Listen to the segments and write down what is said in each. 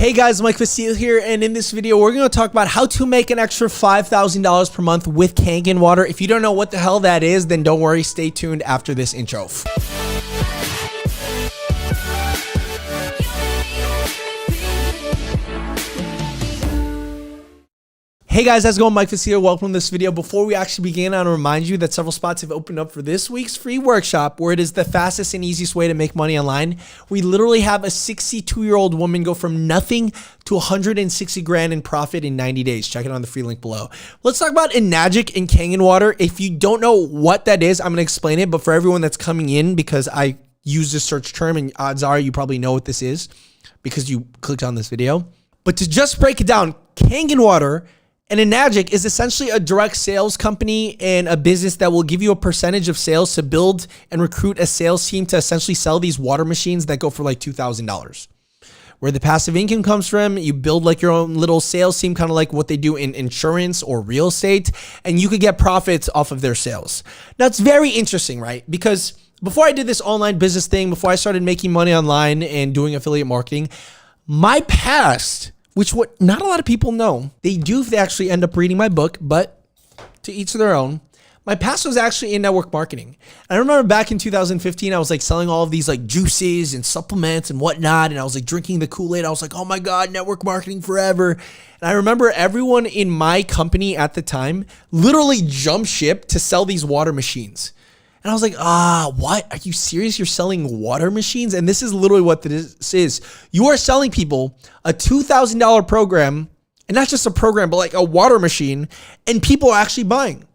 Hey guys, Mike Vasile here, and in this video we're going to talk about how to make an extra $5,000 per month with Kangen water. If you don't know what the hell that is, then don't worry, stay tuned after this intro. Hey guys, how's it going? Mike Vasile, welcome to this video. Before we actually begin, I want to remind you that several spots have opened up for this week's free workshop, where it is the fastest and easiest way to make money online. We literally have a 62-year-old woman go from nothing to 160 grand in profit in 90 days. Check it on the free link below. Let's talk about Enagic and Kangen water. If you don't know what that is, I'm going to explain it, but for everyone that's coming in, because I use this search term and odds are you probably know what this is because you clicked on this video. But to just break it down, Kangen water and Enagic is essentially a direct sales company and a business that will give you a percentage of sales to build and recruit a sales team to essentially sell these water machines that go for like $2,000. Where the passive income comes from, you build like your own little sales team, kind of like what they do in insurance or real estate, and you could get profits off of their sales. Now, it's very interesting, right? Because before I did this online business thing, before I started making money online and doing affiliate marketing, my past, which what not a lot of people know, they do if they actually end up reading my book, but to each their own. My past was actually in network marketing. And I remember back in 2015, I was like selling all of these like juices and supplements and whatnot. And I was like drinking the Kool-Aid. I was like, oh my God, network marketing forever. And I remember everyone in my company at the time literally jumped ship to sell these water machines. And I was like, what? Are you serious? You're selling water machines? And this is literally what this is. You are selling people a $2,000 program, and not just a program, but like a water machine, and people are actually buying.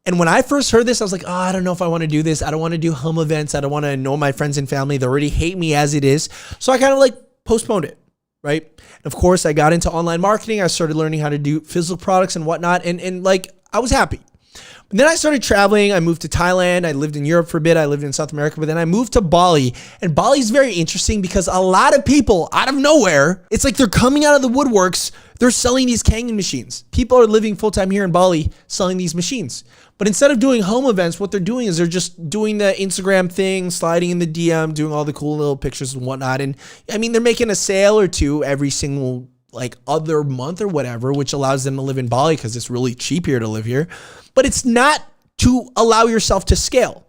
And when I first heard this, I was like, I don't know if I want to do this. I don't want to do home events. I don't want to annoy my friends and family. They already hate me as it is. So I kind of like postponed it, right? And of course, I got into online marketing. I started learning how to do physical products and whatnot. And like, I was happy. But then I started traveling. I moved to Thailand. I lived in Europe for a bit. I lived in South America, but then I moved to Bali. And Bali is very interesting because a lot of people out of nowhere, it's like they're coming out of the woodworks. They're selling these Kangen machines. People are living full-time here in Bali selling these machines. But instead of doing home events, what they're doing is they're just doing the Instagram thing, sliding in the DM, doing all the cool little pictures and whatnot. And I mean, they're making a sale or two every single like other month or whatever, which allows them to live in Bali because it's really cheap here to live here. But it's not to allow yourself to scale.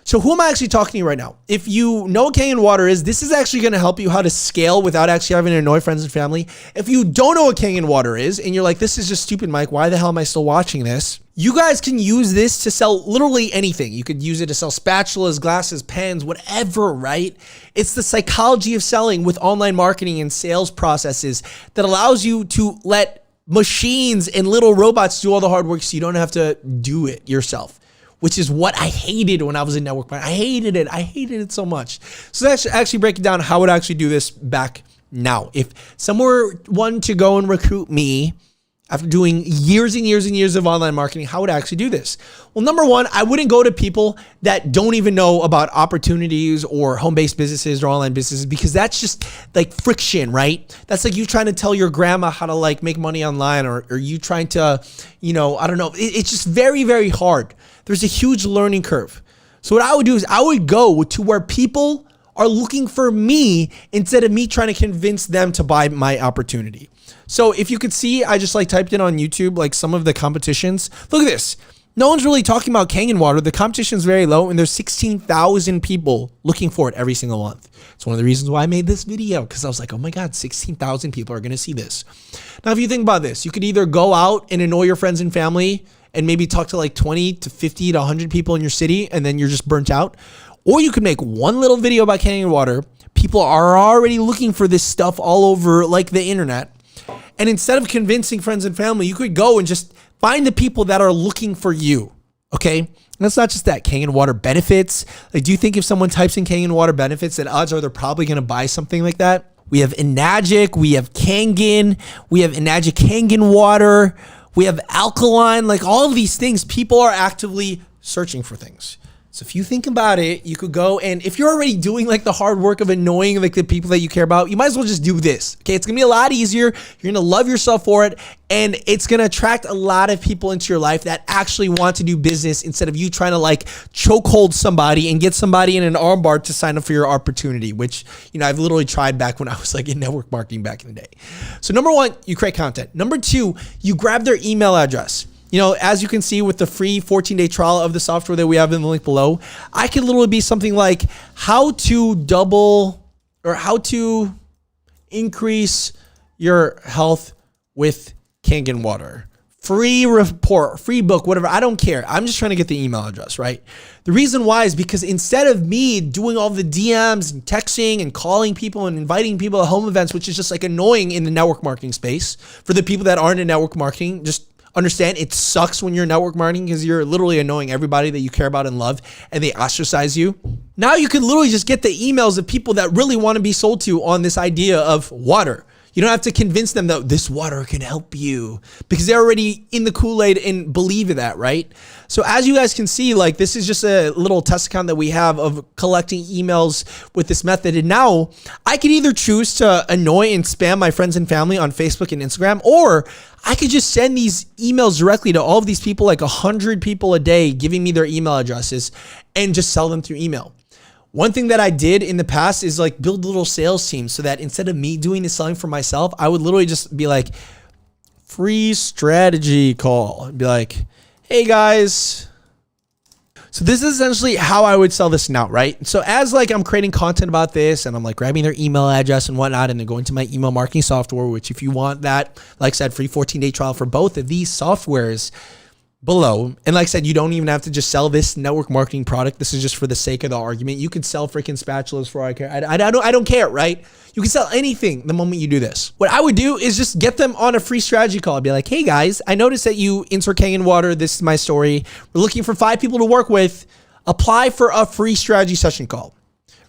So who am I actually talking to right now? If you know what Kangen water is, this is actually going to help you how to scale without actually having to annoy friends and family. If you don't know what Kangen water is and you're like, this is just stupid, Mike, why the hell am I still watching this? You guys can use this to sell literally anything. You could use it to sell spatulas, glasses, pens, whatever, right? It's the psychology of selling with online marketing and sales processes that allows you to let machines and little robots do all the hard work so you don't have to do it yourself, which is what I hated when I was in network marketing. I hated it. I hated it so much. So let's actually break it down how would I actually do this back now. If someone wanted to go and recruit me after doing years and years and years of online marketing, how would I actually do this? Well, number one, I wouldn't go to people that don't even know about opportunities or home-based businesses or online businesses, because that's just like friction, right? That's like you trying to tell your grandma how to like make money online, or you trying to, I don't know. It's just very, very hard. There's a huge learning curve. So what I would do is I would go to where people are looking for me instead of me trying to convince them to buy my opportunity. So if you could see, I just like typed in on YouTube, like some of the competitions. Look at this. No one's really talking about Kangen water. The competition is very low and there's 16,000 people looking for it every single month. It's one of the reasons why I made this video, because I was like, oh my God, 16,000 people are going to see this. Now, if you think about this, you could either go out and annoy your friends and family and maybe talk to like 20 to 50 to 100 people in your city, and then you're just burnt out. Or you could make one little video about Kangen water. People are already looking for this stuff all over like the internet. And instead of convincing friends and family, you could go and just find the people that are looking for you, okay? And that's not just that. Kangen water benefits. Like, do you think if someone types in Kangen water benefits, that odds are they're probably going to buy something like that? We have Enagic, we have Kangen, we have Enagic Kangen water, we have alkaline, like all of these things. People are actively searching for things. So if you think about it, you could go, and if you're already doing like the hard work of annoying like the people that you care about, you might as well just do this. Okay, it's gonna be a lot easier. You're gonna love yourself for it, and it's gonna attract a lot of people into your life that actually want to do business instead of you trying to like chokehold somebody and get somebody in an armbar to sign up for your opportunity, which, you know, I've literally tried back when I was like in network marketing back in the day. So number one, you create content. Number two, you grab their email address. You know, as you can see with the free 14-day trial of the software that we have in the link below, I could literally be something like how to double or how to increase your health with Kangen water. Free report, free book, whatever. I don't care. I'm just trying to get the email address, right? The reason why is because instead of me doing all the DMs and texting and calling people and inviting people to home events, which is just like annoying in the network marketing space for the people that aren't in network marketing, just understand it sucks when you're network marketing because you're literally annoying everybody that you care about and love and they ostracize you. Now you can literally just get the emails of people that really want to be sold to on this idea of water. You don't have to convince them that this water can help you because they're already in the Kool-Aid and believe in that, right? So as you guys can see, like this is just a little test account that we have of collecting emails with this method. And now I could either choose to annoy and spam my friends and family on Facebook and Instagram, or I could just send these emails directly to all of these people, like 100 people a day, giving me their email addresses and just sell them through email. One thing that I did in the past is like build little sales teams so that instead of me doing the selling for myself, I would literally just be like, free strategy call. I'd be like, hey guys. So this is essentially how I would sell this now, right? So as like I'm creating content about this and I'm like grabbing their email address and whatnot, and then going to my email marketing software, which if you want that, like I said, free 14-day trial for both of these softwares below. And like I said, you don't even have to just sell this network marketing product. This is just for the sake of the argument. You could sell freaking spatulas for all I care. I don't care, right? You can sell anything the moment you do this. What I would do is just get them on a free strategy call. I'd be like, hey guys, I noticed that you insert Kangen water. This is my story. We're looking for 5 people to work with. Apply for a free strategy session call.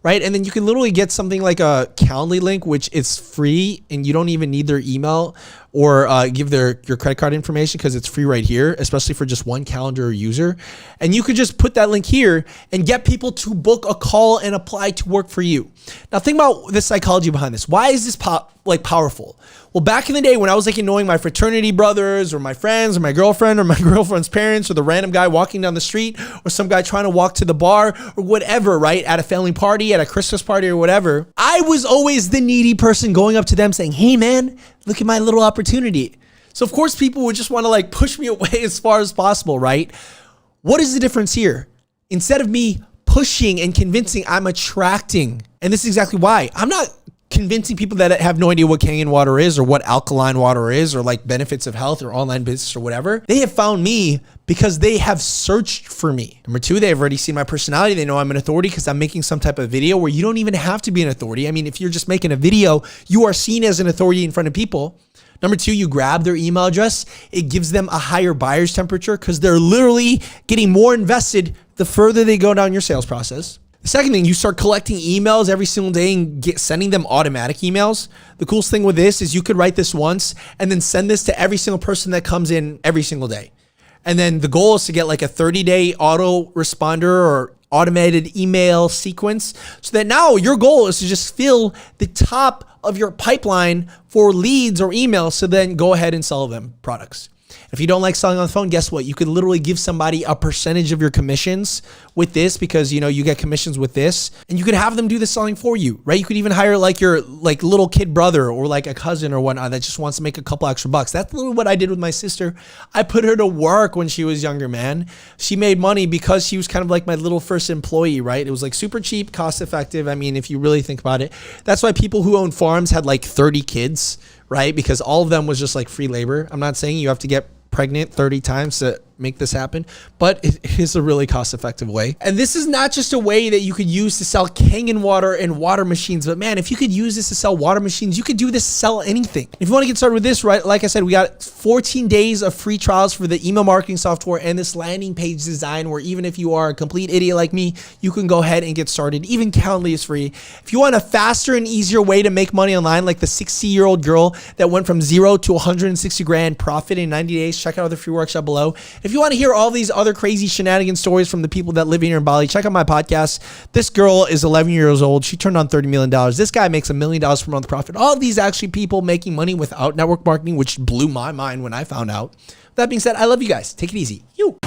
Right? And then you can literally get something like a Calendly link, which is free and you don't even need their email or give your credit card information because it's free right here, especially for just one calendar user. And you could just put that link here and get people to book a call and apply to work for you. Now think about the psychology behind this. Why is this powerful? Well, back in the day when I was like annoying my fraternity brothers or my friends or my girlfriend's parents or the random guy walking down the street or some guy trying to walk to the bar or whatever, right? At a family party, at a Christmas party or whatever, I was always the needy person going up to them saying, hey man, look at my little opportunity. So of course people would just want to like push me away as far as possible, right? What is the difference here? Instead of me pushing and convincing, I'm attracting. And this is exactly why. I'm not convincing people that have no idea what Kangen water is or what alkaline water is or like benefits of health or online business or whatever. They have found me because they have searched for me. Number two, they've already seen my personality. They know I'm an authority because I'm making some type of video where you don't even have to be an authority. I mean, if you're just making a video, you are seen as an authority in front of people. Number two, you grab their email address. It gives them a higher buyer's temperature because they're literally getting more invested the further they go down your sales process. The second thing, you start collecting emails every single day and sending them automatic emails. The coolest thing with this is you could write this once and then send this to every single person that comes in every single day. And then the goal is to get like a 30-day auto responder or automated email sequence so that now your goal is to just fill the top of your pipeline for leads or emails. So then go ahead and sell them products. If you don't like selling on the phone, guess what? You could literally give somebody a percentage of your commissions with this because, you know, you get commissions with this and you could have them do the selling for you, right? You could even hire like your like little kid brother or like a cousin or whatnot that just wants to make a couple extra bucks. That's literally what I did with my sister. I put her to work when she was younger, man. She made money because she was kind of like my little first employee, right? It was like super cheap, cost effective. I mean, if you really think about it, that's why people who own farms had like 30 kids, right? Because all of them was just like free labor. I'm not saying you have to get pregnant 30 times to make this happen, but it is a really cost-effective way. And this is not just a way that you could use to sell Kangen water and water machines, but man, if you could use this to sell water machines, you could do this to sell anything. If you want to get started with this, right, like I said, we got 14 days of free trials for the email marketing software and this landing page design where even if you are a complete idiot like me, you can go ahead and get started. Even Calendly is free. If you want a faster and easier way to make money online, like the 60-year-old girl that went from 0 to 160 grand profit in 90 days, check out the free workshop below. If you want to hear all these other crazy shenanigan stories from the people that live here in Bali, check out my podcast. This girl is 11 years old. She turned on $30 million. This guy makes $1 million per month profit. All of these actually people making money without network marketing, which blew my mind when I found out. That being said, I love you guys. Take it easy. You.